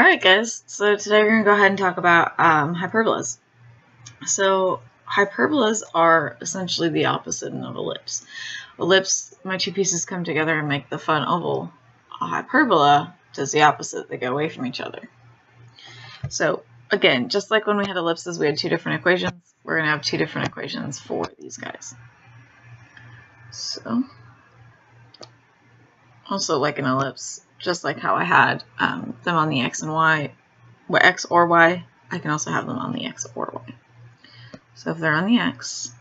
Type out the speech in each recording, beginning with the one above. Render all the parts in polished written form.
Alright guys, so today we're going to go ahead and talk about hyperbolas. So hyperbolas are essentially the opposite of ellipse. Ellipse, my two pieces come together and make the fun oval. A hyperbola does the opposite, they go away from each other. So again, just like when we had ellipses, we had two different equations. We're going to have two different equations for these guys. So, also like an ellipse, just like how I had them on the x and y, x or y, I can also have them on the x or y. So if they're on the x,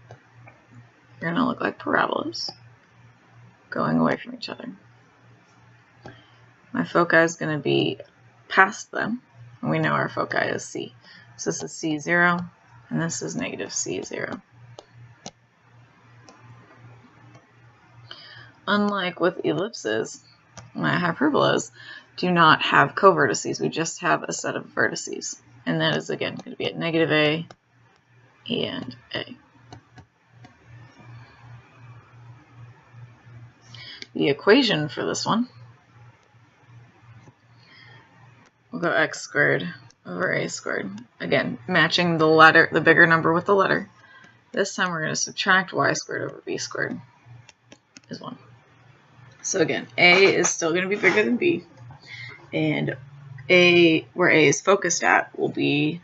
they're going to look like parabolas going away from each other. My foci is going to be past them, and we know our foci is C. So this is C0, and this is negative C0. Unlike with ellipses, my hyperbolas do not have covertices. We just have a set of vertices. And that is, again, going to be at negative A and A. The equation for this one, we'll go x squared over a squared. Again, matching the letter, the bigger number with the letter. This time we're going to subtract y squared over b squared is 1. So again, A is still going to be bigger than B, and A, where A is focused at, will be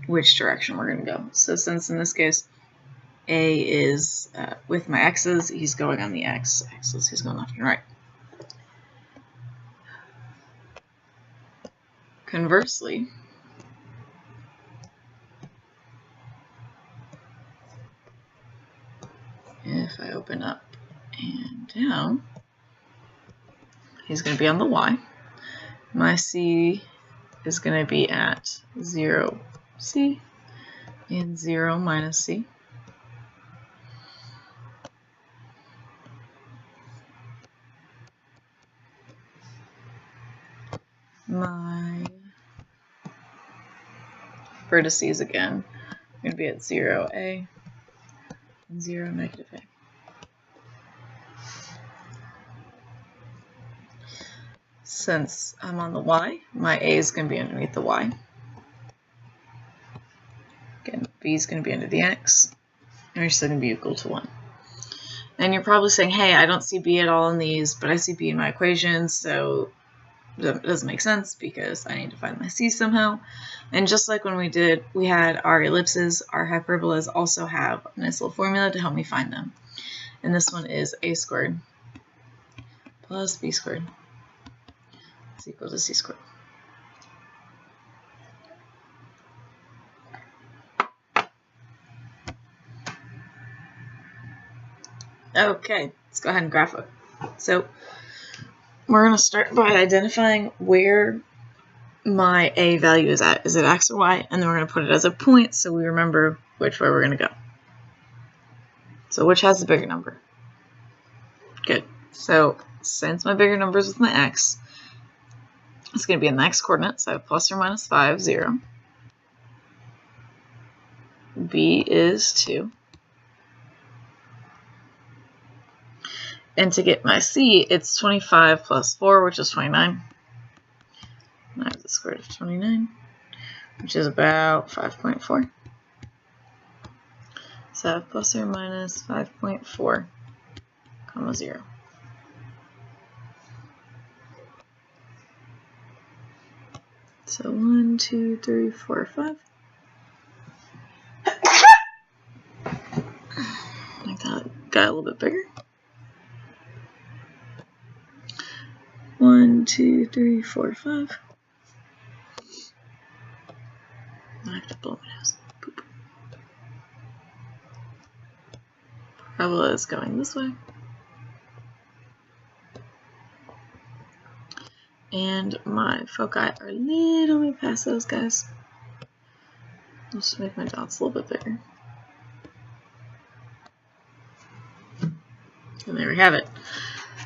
which direction we're going to go. So since in this case, A is with my x's, he's going on the x-axis, he's going left and right. Conversely, if I open up and down, he's going to be on the y. My c is going to be at 0, c, and 0 minus c. My vertices again are going to be at 0, a, and 0, negative a. Since I'm on the y, my a is going to be underneath the y. Again, b is going to be under the x, and we're still going to be equal to 1. And you're probably saying, hey, I don't see b at all in these, but I see b in my equations, so it doesn't make sense because I need to find my c somehow. And just like when we had our ellipses, our hyperbolas also have a nice little formula to help me find them. And this one is a squared plus b squared is equal to c squared. Okay, let's go ahead and graph it. So we're going to start by identifying where my a value is at. Is it x or y? And then we're going to put it as a point so we remember which way we're going to go. So which has the bigger number? Good. So since my bigger number is with my x, it's going to be in the x coordinate, so plus or minus 5, 0. B is 2. And to get my c, it's 25 plus 4, which is 29. I have the square root of 29, which is about 5.4. So plus or minus 5.4, comma 0. So 1, 2, 3, 4, 5. Make that guy a little bit bigger. 1, 2, 3, 4, 5. I have to blow my nose. Boop. Parabola is going this way. And my foci are a little bit past those guys. I'll just make my dots a little bit bigger. And there we have it.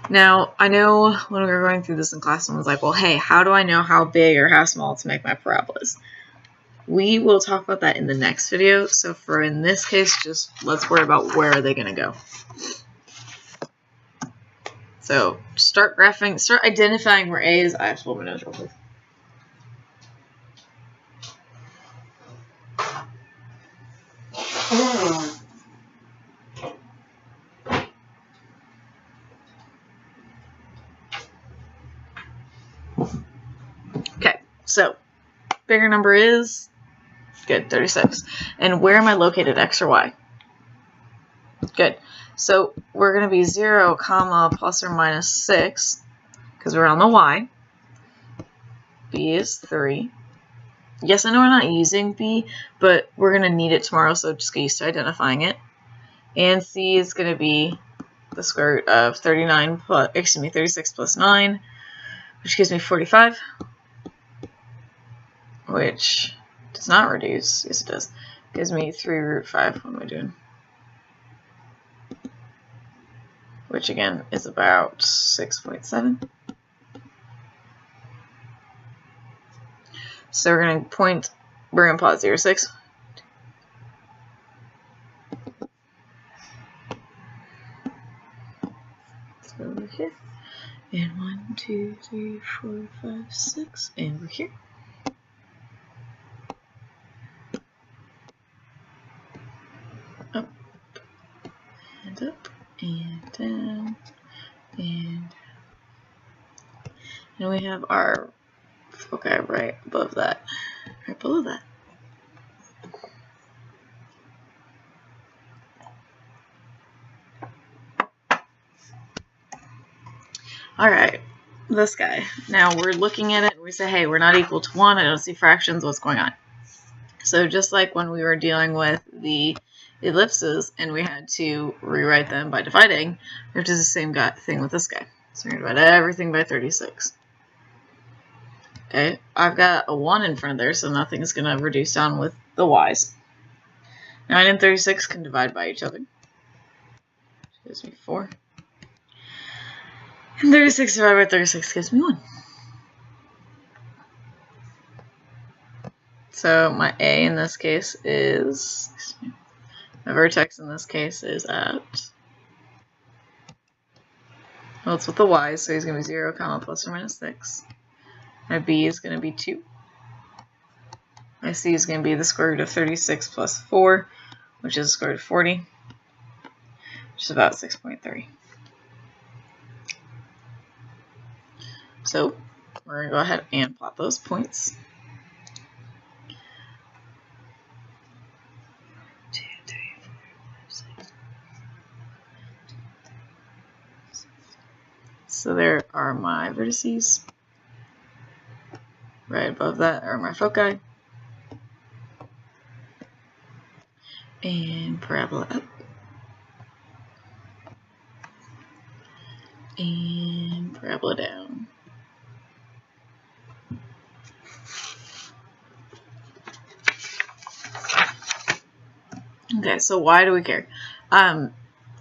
Now, I know when we were going through this in class, someone was like, well, hey, how do I know how big or how small to make my parabolas? We will talk about that in the next video. So for in this case, just let's worry about where are they going to go. So start graphing, start identifying where A is. I have to blow my nose real quick. Okay, so bigger number is good, 36. And where am I located, X or Y? Good. So we're going to be 0, comma, plus or minus 6, because we're on the Y. B is 3. Yes, I know we're not using B, but we're going to need it tomorrow, so just get used to identifying it. And C is going to be the square root of 36 plus 9, which gives me 45, which does not reduce. Yes, it does. Gives me 3 root 5. What am I doing? Which again is about 6.7. So we're going to plot 0, 6. Let's go over here. And 1, 2, 3, 4, 5, 6. And we're here. Up. And up. And down. And we have our foci right above that. Right below that. Alright, this guy. Now we're looking at it and we say, hey, we're not equal to 1. I don't see fractions. What's going on? So just like when we were dealing with the ellipses and we had to rewrite them by dividing, we have to do the same thing with this guy. So we're going to divide everything by 36. Okay, I've got a 1 in front of there, so nothing's going to reduce down with the y's. 9 and 36 can divide by each other. Which gives me 4. And 36 divided by 36 gives me 1. So my A in this case is, my vertex in this case is at, well, it's with the y, so he's going to be 0, comma, plus or minus 6. My B is going to be 2. My C is going to be the square root of 36 plus 4, which is the square root of 40, which is about 6.3. So we're going to go ahead and plot those points. 2, 3, 4, 5, 6. So there are my vertices. Right above that are my foci. And parabola up. And parabola down. Okay, so why do we care? A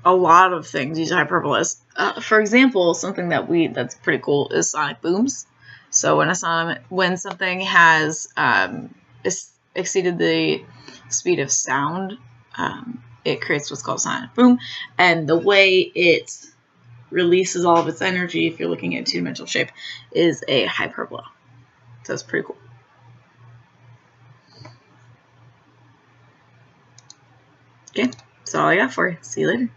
lot of things use hyperbolas. For example, something that's pretty cool is sonic booms. So when something has exceeded the speed of sound, it creates what's called a sonic boom, and the way it releases all of its energy, if you're looking at a two-dimensional shape, is a hyperbola. So it's pretty cool. Okay, that's all I got for you. See you later.